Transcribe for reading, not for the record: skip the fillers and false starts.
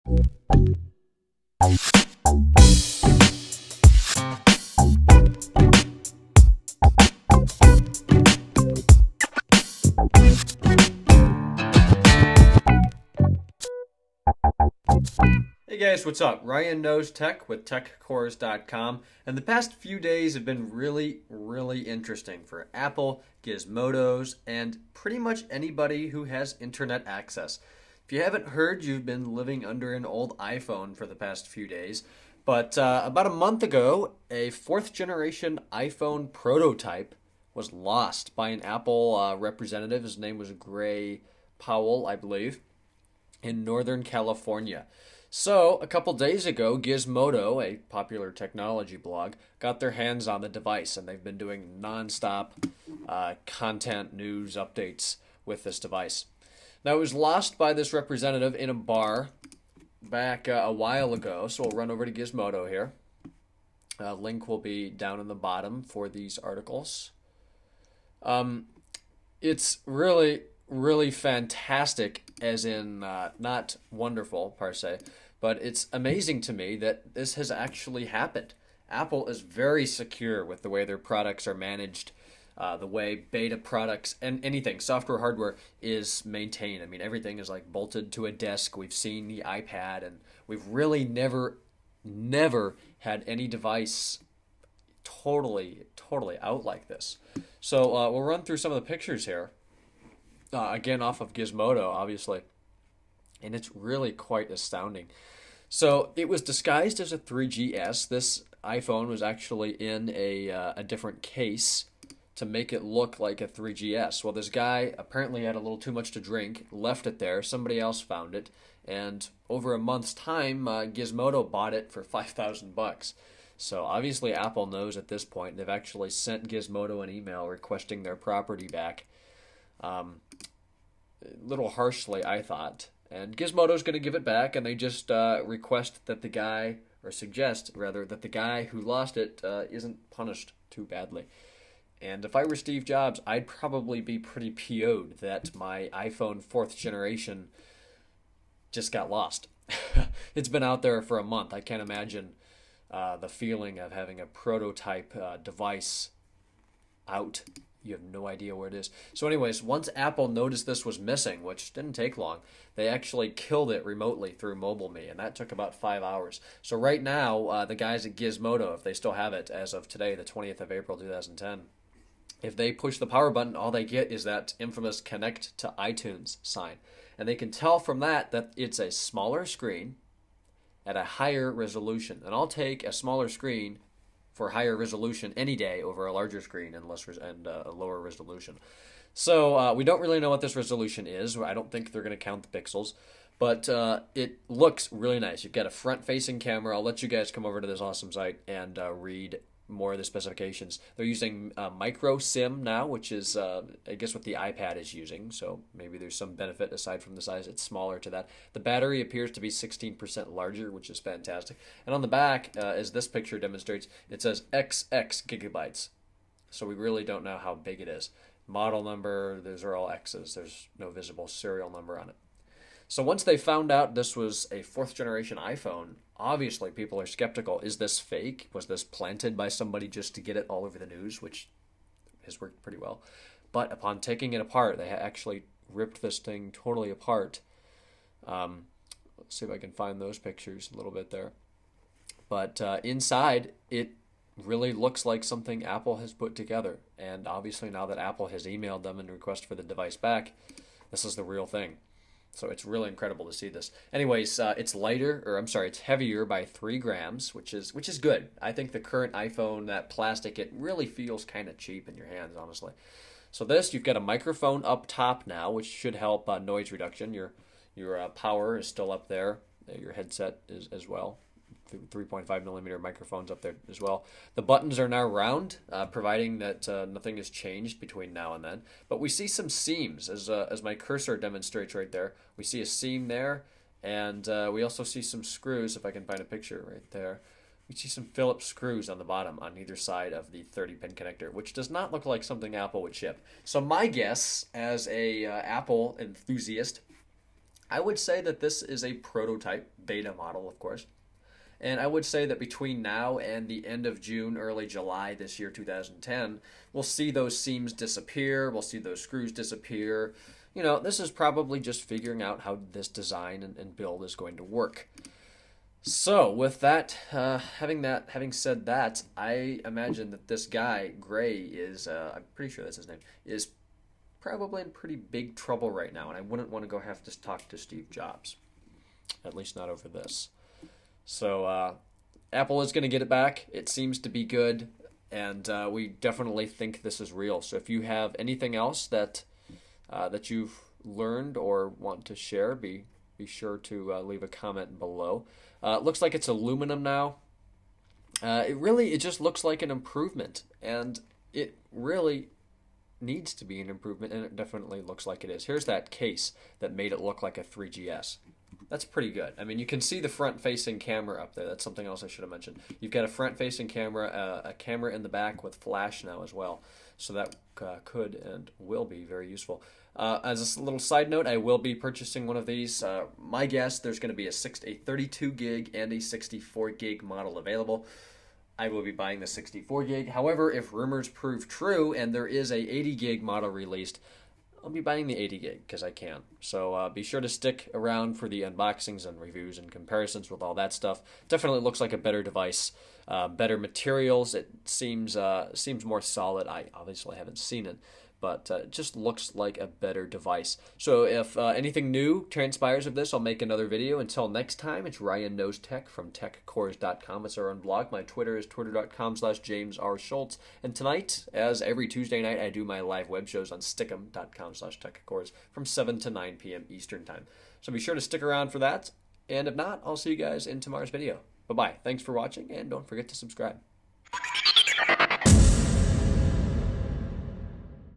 Hey guys, what's up? Ryan Knows Tech with TechCores.com, and the past few days have been really interesting for Apple, Gizmodos, and pretty much anybody who has internet access. If you haven't heard, you've been living under an old iPhone for the past few days, but about a month ago, a fourth generation iPhone prototype was lost by an Apple representative. His name was Gray Powell, I believe, in Northern California. So, a couple days ago, Gizmodo, a popular technology blog, got their hands on the device, and they've been doing non-stop content news updates with this device. Now, it was lost by this representative in a bar back a while ago, so we'll run over to Gizmodo here. Link will be down in the bottom for these articles. It's really fantastic, as in not wonderful per se, but it's amazing to me that this has actually happened. Apple is very secure with the way their products are managed, the way beta products and anything, software, hardware, is maintained. I mean, everything is like bolted to a desk. We've seen the iPad, and we've really never had any device totally out like this. So we'll run through some of the pictures here. Again, off of Gizmodo, obviously. And it's really quite astounding. So it was disguised as a 3GS. This iPhone was actually in a different case to make it look like a 3GS. Well, this guy apparently had a little too much to drink, left it there, somebody else found it, and over a month's time, Gizmodo bought it for $5,000. So obviously Apple knows at this point. They've actually sent Gizmodo an email requesting their property back. A little harshly, I thought. And Gizmodo's going to give it back, and they just request that the guy, or suggest, rather, that the guy who lost it isn't punished too badly. And if I were Steve Jobs, I'd probably be pretty PO'd that my iPhone 4th generation just got lost. It's been out there for a month. I can't imagine the feeling of having a prototype device out. You have no idea where it is. So anyways, once Apple noticed this was missing, which didn't take long, they actually killed it remotely through MobileMe, and that took about 5 hours. So right now, the guys at Gizmodo, if they still have it as of today, the 20th of April 2010, if they push the power button, all they get is that infamous connect to iTunes sign. And they can tell from that it's a smaller screen at a higher resolution. And I'll take a smaller screen for higher resolution any day over a larger screen and a lower resolution. So we don't really know what this resolution is. I don't think they're going to count the pixels, but it looks really nice. You've got a front-facing camera. I'll let you guys come over to this awesome site and read more of the specifications. They're using micro SIM now, which is I guess what the iPad is using, so maybe there's some benefit aside from the size. It's smaller to that. The battery appears to be 16% larger, which is fantastic. And on the back, as this picture demonstrates, it says XX gigabytes. So we really don't know how big it is. Model number, those are all X's. There's no visible serial number on it. So once they found out this was a 4th generation iPhone, obviously people are skeptical. Is this fake? Was this planted by somebody just to get it all over the news, which has worked pretty well. But upon taking it apart, they actually ripped this thing totally apart. Let's see if I can find those pictures a little bit there. But inside, it really looks like something Apple has put together. And obviously now that Apple has emailed them and requested for the device back, this is the real thing. So it's really incredible to see this. Anyways, it's it's heavier by 3 grams, which is good. I think the current iPhone, that plastic, it really feels kind of cheap in your hands, honestly. So this, you've got a microphone up top now, which should help noise reduction. Your power is still up there. Your headset is as well. 3.5 millimeter microphones up there as well. The buttons are now round, providing that nothing has changed between now and then. But we see some seams, as my cursor demonstrates right there. We see a seam there, and we also see some screws, if I can find a picture right there. We see some Phillips screws on the bottom on either side of the 30-pin connector, which does not look like something Apple would ship. So my guess, as a Apple enthusiast, I would say that this is a prototype beta model, of course. And I would say that between now and the end of June, early July this year, 2010, we'll see those seams disappear. We'll see those screws disappear. You know, this is probably just figuring out how this design and build is going to work. So, with that, having said that, I imagine that this guy, Gray, is, I'm pretty sure that's his name, is probably in pretty big trouble right now, and I wouldn't want to go have to talk to Steve Jobs. At least not over this. So Apple is going to get it back. It seems to be good, and we definitely think this is real. So if you have anything else that you've learned or want to share, be sure to leave a comment below. It looks like it's aluminum now. It just looks like an improvement, and it really needs to be an improvement, and it definitely looks like it is. Here's that case that made it look like a 3GS. That's pretty good. I mean, you can see the front-facing camera up there. That's something else I should have mentioned. You've got a front-facing camera, a camera in the back with flash now as well. So that could and will be very useful. As a little side note, I will be purchasing one of these. My guess, there's going to be a 32 gig and a 64 gig model available. I will be buying the 64 gig. However, if rumors prove true and there is a 80 gig model released, I'll be buying the 80 gig because I can. So be sure to stick around for the unboxings and reviews and comparisons with all that stuff. Definitely looks like a better device, better materials. It seems more solid. I obviously haven't seen it, but it just looks like a better device. So if anything new transpires of this, I'll make another video. Until next time, it's Ryan Knows Tech from techcores.com. It's our own blog. My Twitter is twitter.com/JamesRSchultz. And tonight, as every Tuesday night, I do my live web shows on stickem.com/techcores from 7 to 9 p.m. Eastern Time. So be sure to stick around for that. And if not, I'll see you guys in tomorrow's video. Bye-bye. Thanks for watching, and don't forget to subscribe.